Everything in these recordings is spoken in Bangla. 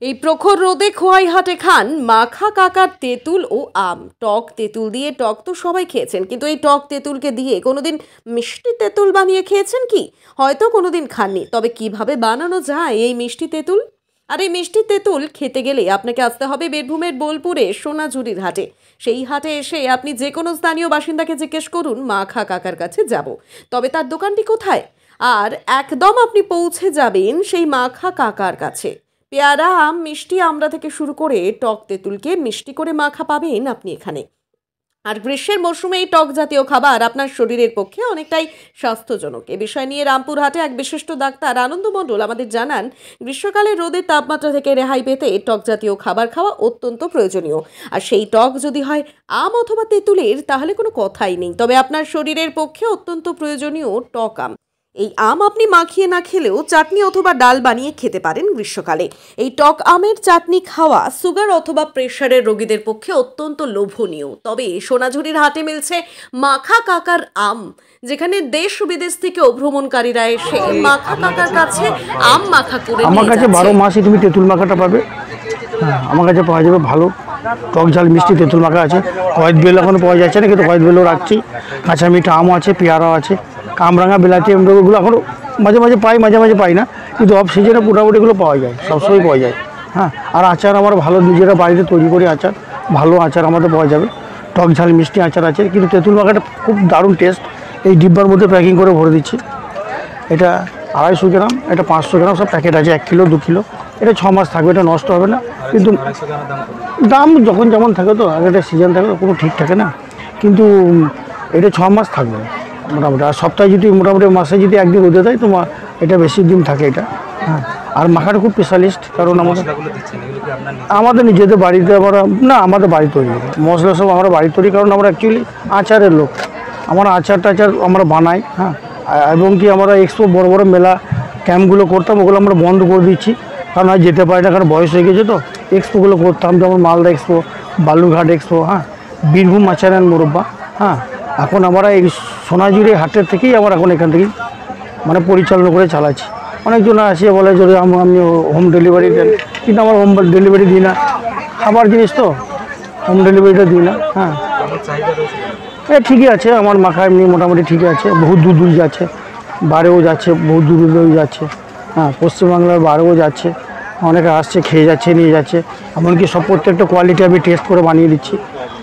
এই প্রখর রোদে খোয়াই হাটে খান মাখা কাকার তেঁতুল ও আম। টক তেঁতুল দিয়ে টক তো সবাই খেয়েছেন, কিন্তু এই টক তেঁতুলকে দিয়ে কোনোদিন মিষ্টি তেঁতুল বানিয়ে খেয়েছেন কি? হয়তো কোনোদিন খাননি। তবে কিভাবে বানানো যায় এই মিষ্টি তেঁতুল? আর এই মিষ্টি তেঁতুল খেতে গেলে আপনাকে আসতে হবে বীরভূমের বোলপুরে সোনাঝুরির হাটে। সেই হাটে এসে আপনি যে কোনো স্থানীয় বাসিন্দাকে জিজ্ঞেস করুন মাখা কাকার কাছে যাব। তবে তার দোকানটি কোথায়? আর একদম আপনি পৌঁছে যাবেন সেই মাখা কাকার কাছে। পেয়ারা, আম, মিষ্টি আমড়া থেকে শুরু করে টক তেঁতুলকে মিষ্টি করে মাখা পাবেন আপনি এখানে। আর গ্রীষ্মের মরশুমে এই টক জাতীয় খাবার আপনার শরীরের পক্ষে অনেকটাই স্বাস্থ্যজনক। এ বিষয় নিয়ে রামপুরহাটে এক বিশিষ্ট ডাক্তার আনন্দ মণ্ডল আমাদের জানান, গ্রীষ্মকালে রোদের তাপমাত্রা থেকে রেহাই পেতে টক জাতীয় খাবার খাওয়া অত্যন্ত প্রয়োজনীয়। আর সেই টক যদি হয় আম অথবা তেঁতুলের, তাহলে কোনো কথাই নেই। তবে আপনার শরীরের পক্ষে অত্যন্ত প্রয়োজনীয় টক আম। এই আম আপনি মাখিয়ে না খেলেও চাটনি অথবা ডাল বানিয়ে খেতে পারেন গ্রীষ্মকালে। এই টক আমের চাটনি খাওয়া সুগার অথবা প্রেশারের রোগীদের পক্ষে অত্যন্ত লোভনীয়। তবে সোনাঝুরির হাটে মিলছে মাখা কাকার আম, যেখানে দেশ বিদেশ থেকেও ভ্রমণকারীরা এসে মাখা কাকার কাছে আম মাখা করে আমার কাছে 12 মাসই তুমি তেঁতুল মাখাটা পাবে। আমার কাছে পাওয়া যাবে ভালো টক ঝাল মিষ্টি তেঁতুল মাখা আছে। কয়েদ বেল এখনো পাওয়া যাচ্ছে না, কিন্তু কয়েদ বেলও রাখছি। কাঁচা মিঠা আমও আছে, পেয়ারাও আছে, কামরাঙা বিলাতি এগুলো এখনও মাঝে মাঝে পাই, মাঝে মাঝে পাই না, কিন্তু অফ সিজনে মোটামুটি এগুলো পাওয়া যায়, সবসময় পাওয়া যায়। হ্যাঁ, আর আচার আমার ভালো নিজেরা বাড়িতে তৈরি করি আচার, ভালো আচার আমাদের পাওয়া যাবে। টক ঝাল মিষ্টি আচার আছে, কিন্তু তেঁতুল মাখাটা খুব দারুণ টেস্ট। এই ডিব্বার মধ্যে প্যাকিং করে ভরে দিচ্ছি। এটা 250 গ্রাম, এটা 500 গ্রাম, সব প্যাকেট আছে, 1 কিলো 2 কিলো। এটা 6 মাস থাকবে, এটা নষ্ট হবে না। কিন্তু দাম যখন যেমন থাকে, তো একটা সিজন থাকে, কোনো ঠিক থাকে না, কিন্তু এটা 6 মাস থাকবে মোটামুটি। আর সপ্তাহে যদি মোটামুটি মাসে যদি একদিন রোদে দেয়, তো এটা বেশি দিন থাকে এটা। হ্যাঁ, আর মাখাটা খুব স্পেশালিস্ট, কারণ আমাদের নিজেদের বাড়িতে আমরা না, আমাদের বাড়ি তৈরি মশলা সব আমরা বাড়ি তৈরি, কারণ আমরা অ্যাকচুয়ালি আচারের লোক। আমরা আচার টাচার আমরা বানাই। হ্যাঁ, এবং কি আমরা এক্সপো বড় বড় মেলা ক্যাম্পগুলো করতাম, ওগুলো আমরা বন্ধ করে দিচ্ছি, কারণ আর যেতে পারি না, কারণ বয়স হয়ে গেছে। তো এক্সপোগুলো করতাম, যেমন মালদা এক্সপো, বালুরঘাট এক্সপো, হ্যাঁ, বীরভূম আচার অ্যান্ড মোরব্বা। হ্যাঁ, এখন আমরা এই সোনাঝুরি হাটের থেকেই আমরা এখন এখান থেকেই মানে পরিচালনা করে চালাচ্ছি। অনেকজন আসে বলে যদি আমি হোম ডেলিভারি দেন, কিন্তু আমার হোম ডেলিভারি দিই না, খাবার জিনিস তো হোম ডেলিভারিটা দিই না। হ্যাঁ, ঠিকই আছে, আমার মাখা এমনি মোটামুটি ঠিকই আছে, বহুত দূর দূর যাচ্ছে, বাইরেও যাচ্ছে, বহুত দূর দূর যাচ্ছে। হ্যাঁ, পশ্চিমবাংলার বাইরেও যাচ্ছে, অনেকে আসছে, খেয়ে যাচ্ছে, নিয়ে যাচ্ছে। এমনকি সব প্রত্যেকটা কোয়ালিটি আমি টেস্ট করে বানিয়ে দিচ্ছি,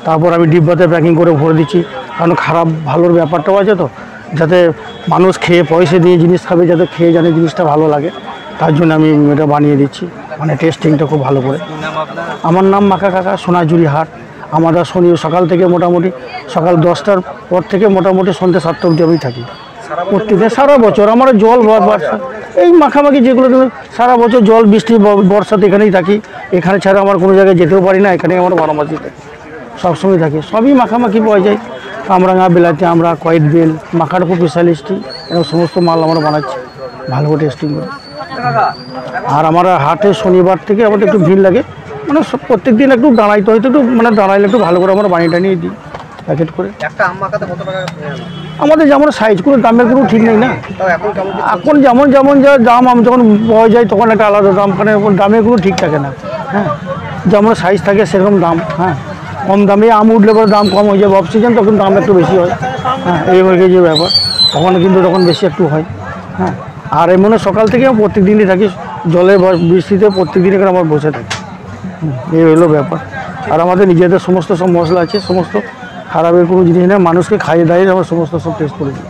তারপর আমি ডিব্বাতে প্যাকিং করে ভরে দিচ্ছি, কারণ খারাপ ভালোর ব্যাপারটাও আছে, তো যাতে মানুষ খেয়ে পয়সা দিয়ে জিনিস খাবে, যাতে খেয়ে জানে জিনিসটা ভালো লাগে, তার জন্য আমি এটা বানিয়ে দিচ্ছি, মানে টেস্টিংটা খুব ভালো করে। আমার নাম মাখা কাকা, সোনাঝুরি হাট। আমরা শনি সকাল থেকে মোটামুটি সকাল 10টার পর থেকে মোটামুটি সন্ধ্যে 7টা অবধি আমি থাকি প্রত্যেকদিন, সারা বছর। আমরা জল বর্ষা এই মাখামাখি যেগুলো সারা বছর জল বৃষ্টি বর্ষাতে এখানেই থাকি, এখানে ছাড়া আমার কোনো জায়গায় যেতেও পারি না, এখানেই আমার 12 মাসই থাকি, সবসময় থাকি। সবই মাখামাখি পাওয়া যায়, কামরাঙা বিলাতি আমরা কয়েদ বেল মাখার খুব স্পেশালিস্টই, এবং সমস্ত মাল আমরা বানাচ্ছি ভালো করে টেস্টিং করে। আর আমার হাটে শনিবার থেকে আমাদের একটু ভিড় লাগে, মানে প্রত্যেক দিন একটু দাঁড়াইতে হয়তো, একটু মানে দাঁড়াইলে একটু ভালো করে আমরা বানিয়ে টানিয়ে দিই প্যাকেট করে। আমাদের যেমন সাইজ, কোনো দামের কোনো ঠিক নেই না। এখন যেমন যেমন যা দাম, আমি যখন পাওয়া যায় তখন একটা আলাদা দাম, মানে দামের কোনো ঠিক থাকে না। হ্যাঁ, যেমন সাইজ থাকে সেরকম দাম। হ্যাঁ, কম দামে আম উঠলে পরে দাম কম হয়ে যাবে, অফ সিজন তখন দাম একটু বেশি হয়। হ্যাঁ, এই হয়ে গেছে ব্যাপার, তখন কিন্তু তখন বেশি একটু হয়। হ্যাঁ, আর এমনি সকাল থেকে প্রত্যেক দিনই থাকি, জলে বৃষ্টিতে প্রত্যেক দিন এখানে আমার বসে থাকি। এই হলো ব্যাপার। আর আমাদের নিজেদের সমস্ত সব মশলা আছে, সমস্ত খারাপের কোনো জিনিস নেই, মানুষকে খাইয়ে দাইয়ে আমরা সমস্ত সব টেস্ট করে দিই।